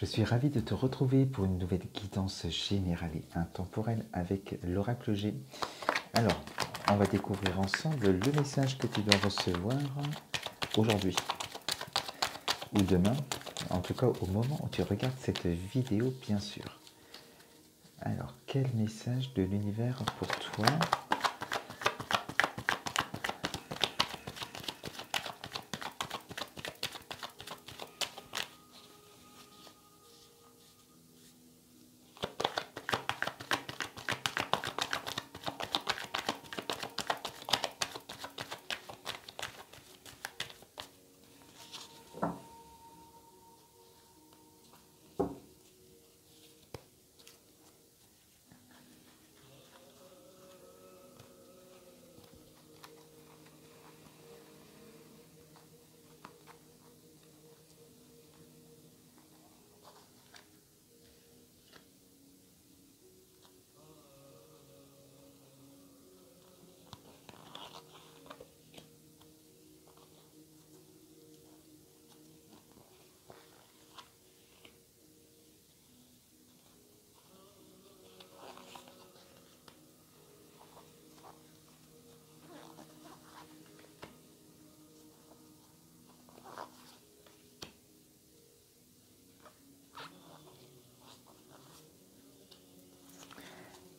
Je suis ravi de te retrouver pour une nouvelle guidance générale et intemporelle avec l'oracle G. Alors, on va découvrir ensemble le message que tu dois recevoir aujourd'hui ou demain, en tout cas au moment où tu regardes cette vidéo, bien sûr. Alors, quel message de l'univers pour toi ?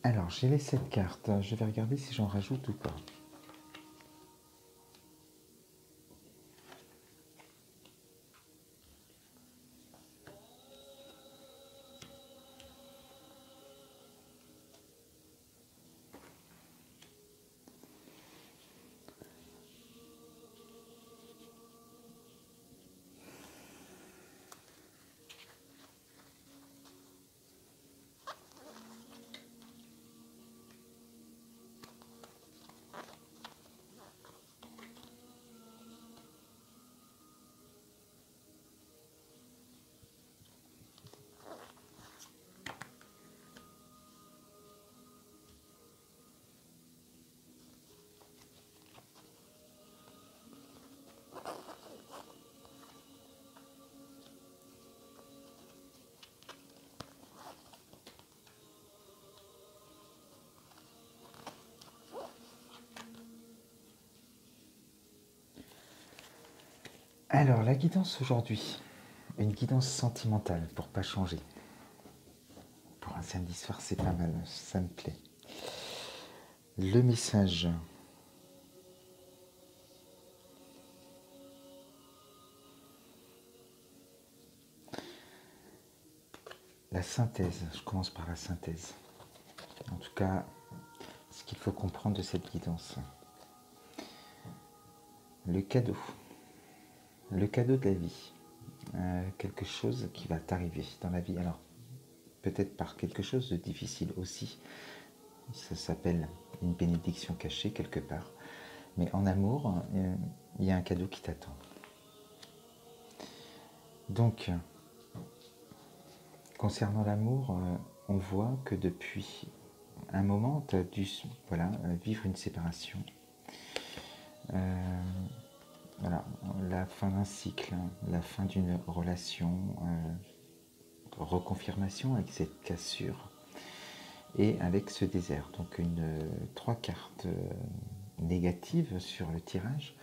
Alors, j'ai les 7 cartes. Je vais regarder si j'en rajoute ou pas. Alors, la guidance aujourd'hui, une guidance sentimentale pour pas changer. Pour un samedi soir, c'est pas mal, ça me plaît. Le message. La synthèse, je commence par la synthèse. En tout cas, ce qu'il faut comprendre de cette guidance. Le cadeau de la vie. Quelque chose qui va t'arriver dans la vie. Alors, peut-être par quelque chose de difficile aussi. Ça s'appelle une bénédiction cachée quelque part. Mais en amour, il y a un cadeau qui t'attend. Donc, concernant l'amour, on voit que depuis un moment, tu as dû vivre une séparation. Voilà, la fin d'un cycle, la fin d'une relation, reconfirmation avec cette cassure et avec ce désert. Donc 3 cartes négatives sur le tirage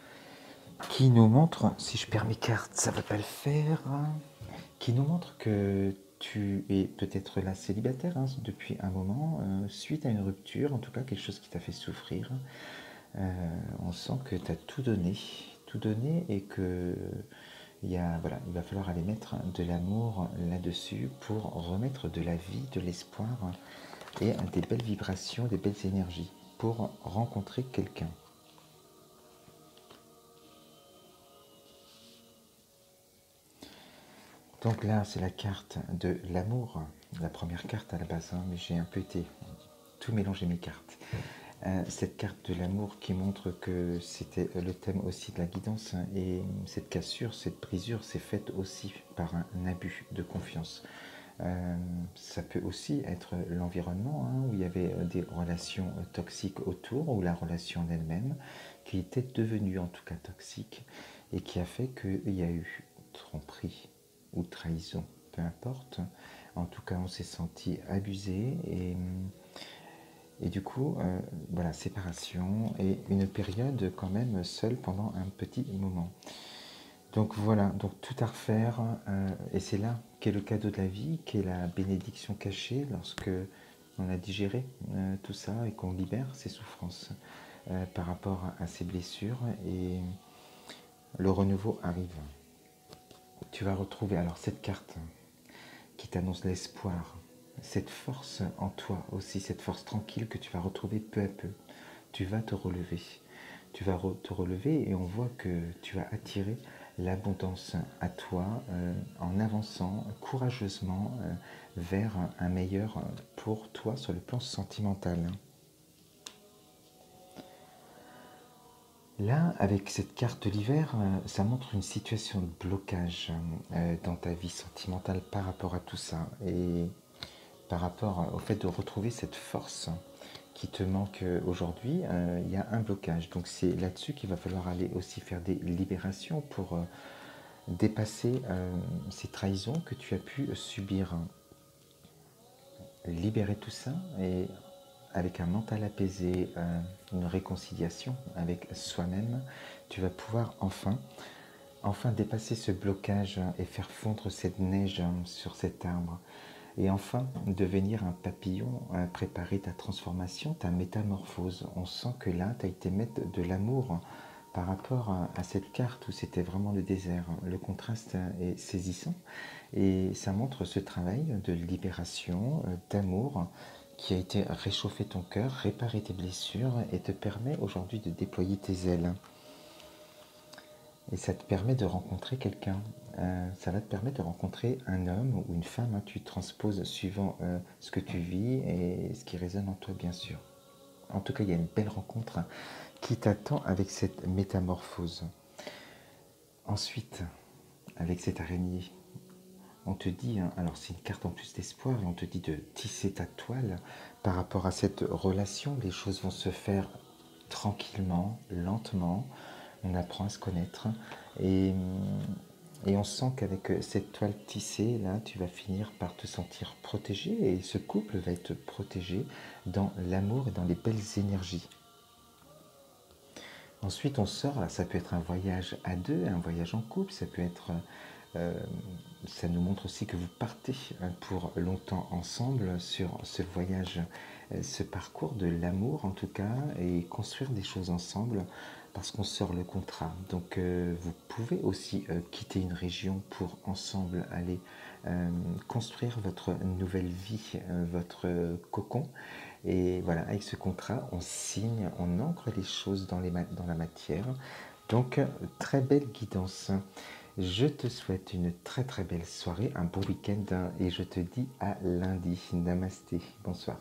qui nous montrent, si je perds mes cartes, ça ne va pas le faire, qui nous montrent que tu es peut-être là célibataire depuis un moment, suite à une rupture, en tout cas quelque chose qui t'a fait souffrir. On sent que tu as tout donné et que il va falloir aller mettre de l'amour là-dessus pour remettre de la vie, de l'espoir et des belles vibrations, des belles énergies pour rencontrer quelqu'un. Donc là, c'est la carte de l'amour, la première carte à la base, mais j'ai un peu tout mélangé mes cartes. Cette carte de l'amour qui montre que c'était le thème aussi de la guidance et cette cassure, cette brisure, c'est faite aussi par un abus de confiance. Ça peut aussi être l'environnement où il y avait des relations toxiques autour ou la relation en elle-même qui était devenue en tout cas toxique et qui a fait qu'il y a eu tromperie ou trahison peu importe. En tout cas, on s'est senti abusé et du coup, voilà, séparation et une période quand même seule pendant un petit moment. Donc voilà, donc tout à refaire, et c'est là qu'est le cadeau de la vie, qu'est la bénédiction cachée lorsque on a digéré tout ça et qu'on libère ses souffrances par rapport à ces blessures et le renouveau arrive. Tu vas retrouver alors cette carte qui t'annonce l'espoir, cette force en toi aussi, cette force tranquille que tu vas retrouver peu à peu. Tu vas te relever. Tu vas te relever et on voit que tu vas attirer l'abondance à toi en avançant courageusement vers un meilleur pour toi sur le plan sentimental. Là, avec cette carte de l'hiver, ça montre une situation de blocage dans ta vie sentimentale par rapport à tout ça et par rapport au fait de retrouver cette force qui te manque aujourd'hui, il y a un blocage. Donc c'est là-dessus qu'il va falloir aller aussi faire des libérations pour dépasser ces trahisons que tu as pu subir. Libérer tout ça et avec un mental apaisé, une réconciliation avec soi-même, tu vas pouvoir enfin dépasser ce blocage et faire fondre cette neige sur cet arbre. Et enfin, devenir un papillon, préparer ta transformation, ta métamorphose. On sent que là, tu as été mettre de l'amour par rapport à cette carte où c'était vraiment le désert. Le contraste est saisissant et ça montre ce travail de libération, d'amour qui a été réchauffer ton cœur, réparer tes blessures et te permet aujourd'hui de déployer tes ailes. Et ça te permet de rencontrer quelqu'un. Ça va te permettre de rencontrer un homme ou une femme. Hein, tu transposes suivant ce que tu vis et ce qui résonne en toi, bien sûr. En tout cas, il y a une belle rencontre qui t'attend avec cette métamorphose. Ensuite, avec cette araignée, on te dit, hein, alors c'est une carte en plus d'espoir, et on te dit de tisser ta toile par rapport à cette relation. Les choses vont se faire tranquillement, lentement. On apprend à se connaître et, et on sent qu'avec cette toile tissée, là, tu vas finir par te sentir protégé et ce couple va être protégé dans l'amour et dans les belles énergies. Ensuite, on sort, là, ça peut être un voyage à deux, un voyage en couple, ça peut être... ça nous montre aussi que vous partez pour longtemps ensemble sur ce voyage, ce parcours de l'amour en tout cas, et construire des choses ensemble parce qu'on sort le contrat. Donc vous pouvez aussi quitter une région pour ensemble aller construire votre nouvelle vie, votre cocon. Et voilà, avec ce contrat, on signe, on ancre les choses dans la matière. Donc, très belle guidance. Je te souhaite une très très belle soirée, un bon week-end et je te dis à lundi. Namasté. Bonsoir.